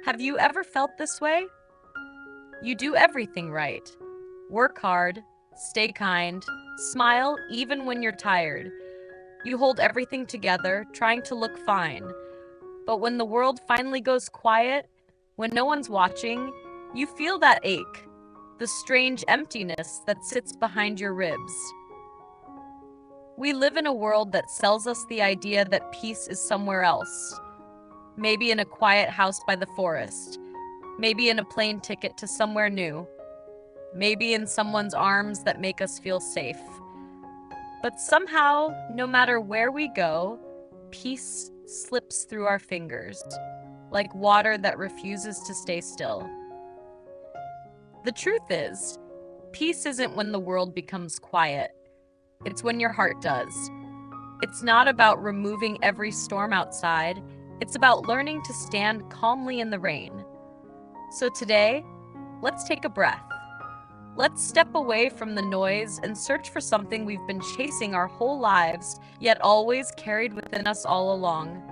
Have you ever felt this way? You do everything right. Work hard, stay kind, smile even when you're tired. You hold everything together, trying to look fine. But when the world finally goes quiet, when no one's watching, you feel that ache, the strange emptiness that sits behind your ribs. We live in a world that sells us the idea that peace is somewhere else. Maybe in a quiet house by the forest. Maybe in a plane ticket to somewhere new. Maybe in someone's arms that make us feel safe. But somehow, no matter where we go, peace slips through our fingers, like water that refuses to stay still. The truth is, peace isn't when the world becomes quiet. It's when your heart does. It's not about removing every storm outside. It's about learning to stand calmly in the rain. So today, let's take a breath. Let's step away from the noise and search for something we've been chasing our whole lives, yet always carried within us all along: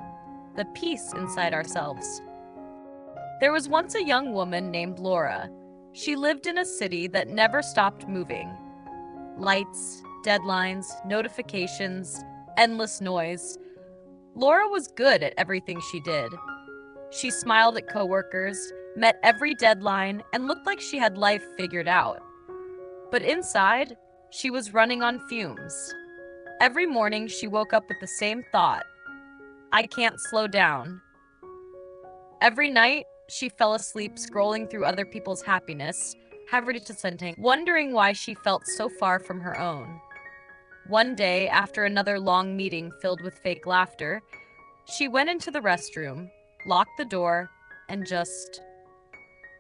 the peace inside ourselves. There was once a young woman named Laura. She lived in a city that never stopped moving. Lights, deadlines, notifications, endless noise. Laura was good at everything she did. She smiled at coworkers, met every deadline, and looked like she had life figured out. But inside, she was running on fumes. Every morning, she woke up with the same thought: I can't slow down. Every night, she fell asleep scrolling through other people's happiness, wondering why she felt so far from her own. One day, after another long meeting filled with fake laughter, she went into the restroom, locked the door, and just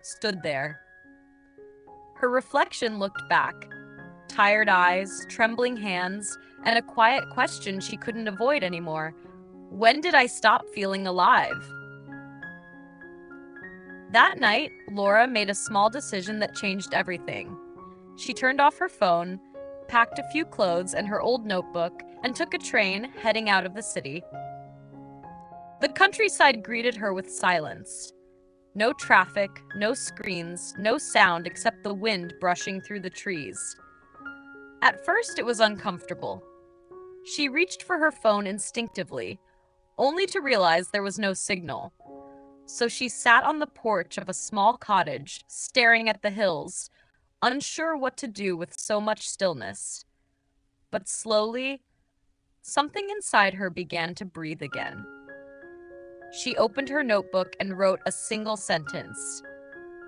stood there. Her reflection looked back, tired eyes, trembling hands, and a quiet question she couldn't avoid anymore. When did I stop feeling alive? That night, Laura made a small decision that changed everything. She turned off her phone, packed a few clothes and her old notebook, and took a train heading out of the city. The countryside greeted her with silence. No traffic, no screens, no sound except the wind brushing through the trees. At first, it was uncomfortable. She reached for her phone instinctively, only to realize there was no signal. So she sat on the porch of a small cottage, staring at the hills, unsure what to do with so much stillness. But slowly, something inside her began to breathe again. She opened her notebook and wrote a single sentence: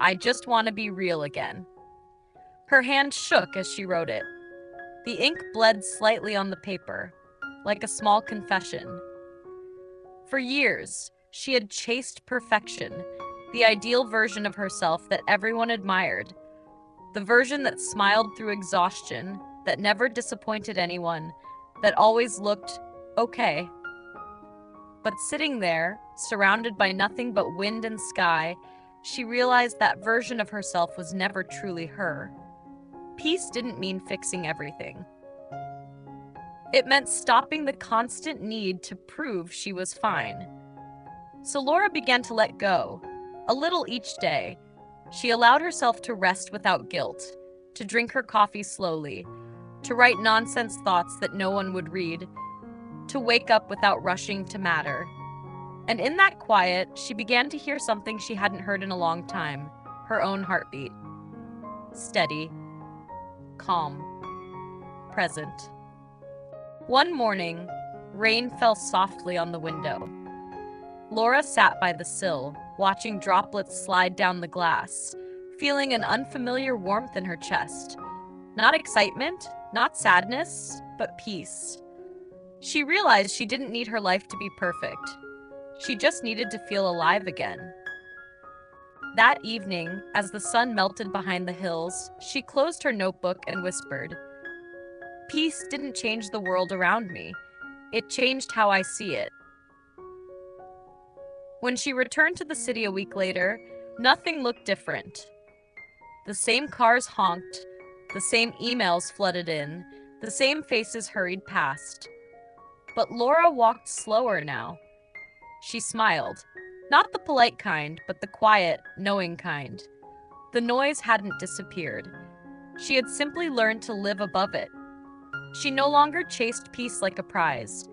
I just want to be real again. Her hand shook as she wrote it. The ink bled slightly on the paper, like a small confession. For years, she had chased perfection, the ideal version of herself that everyone admired, the version that smiled through exhaustion, that never disappointed anyone, that always looked okay. But sitting there, surrounded by nothing but wind and sky, she realized that version of herself was never truly her. Peace didn't mean fixing everything. It meant stopping the constant need to prove she was fine. So Laura began to let go, a little each day. She allowed herself to rest without guilt, to drink her coffee slowly, to write nonsense thoughts that no one would read, to wake up without rushing to matter. And in that quiet, she began to hear something she hadn't heard in a long time: her own heartbeat. Steady, calm, present. One morning, rain fell softly on the window. Laura sat by the sill, watching droplets slide down the glass, feeling an unfamiliar warmth in her chest. Not excitement, not sadness, but peace. She realized she didn't need her life to be perfect. She just needed to feel alive again. That evening, as the sun melted behind the hills, she closed her notebook and whispered, Peace didn't change the world around me. It changed how I see it. When she returned to the city a week later, nothing looked different. The same cars honked, the same emails flooded in, the same faces hurried past. But Laura walked slower now. She smiled, Not the polite kind, but the quiet, knowing kind. The noise hadn't disappeared. She had simply learned to live above it. She no longer chased peace like a prize.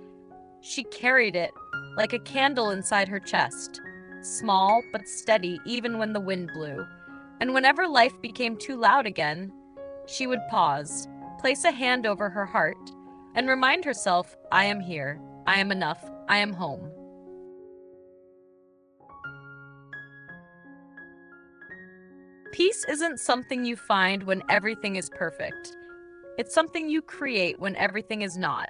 She carried it like a candle inside her chest, small but steady even when the wind blew. And whenever life became too loud again, she would pause, place a hand over her heart, and remind herself, I am here, I am enough, I am home. Peace isn't something you find when everything is perfect. It's something you create when everything is not.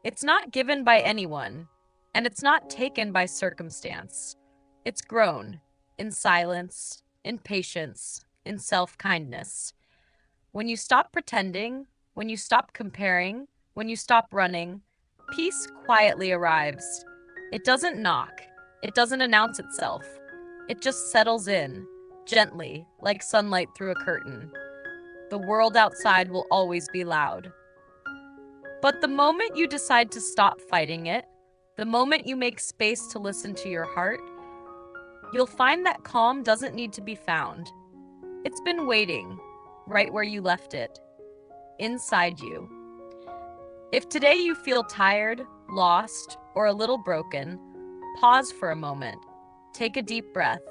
It's not given by anyone, and it's not taken by circumstance. It's grown in silence, in patience, in self-kindness. When you stop pretending, when you stop comparing, when you stop running, peace quietly arrives. It doesn't knock. It doesn't announce itself. It just settles in, gently, like sunlight through a curtain. The world outside will always be loud. But the moment you decide to stop fighting it, the moment you make space to listen to your heart, you'll find that calm doesn't need to be found. It's been waiting, right where you left it, inside you. If today you feel tired, lost, or a little broken, pause for a moment, take a deep breath,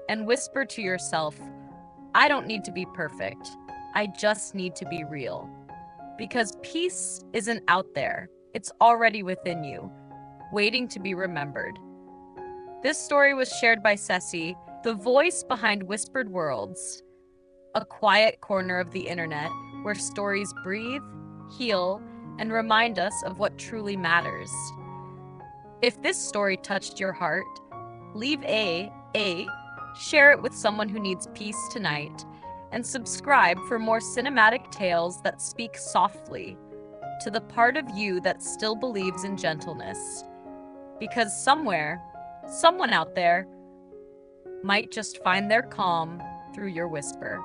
and whisper to yourself, I don't need to be perfect. I just need to be real. Because peace isn't out there, it's already within you, waiting to be remembered. This story was shared by Ceci, the voice behind Whispered Worlds, a quiet corner of the internet where stories breathe, heal, and remind us of what truly matters. If this story touched your heart, leave share it with someone who needs peace tonight, and subscribe for more cinematic tales that speak softly to the part of you that still believes in gentleness. Because somewhere, someone out there might just find their calm through your whisper.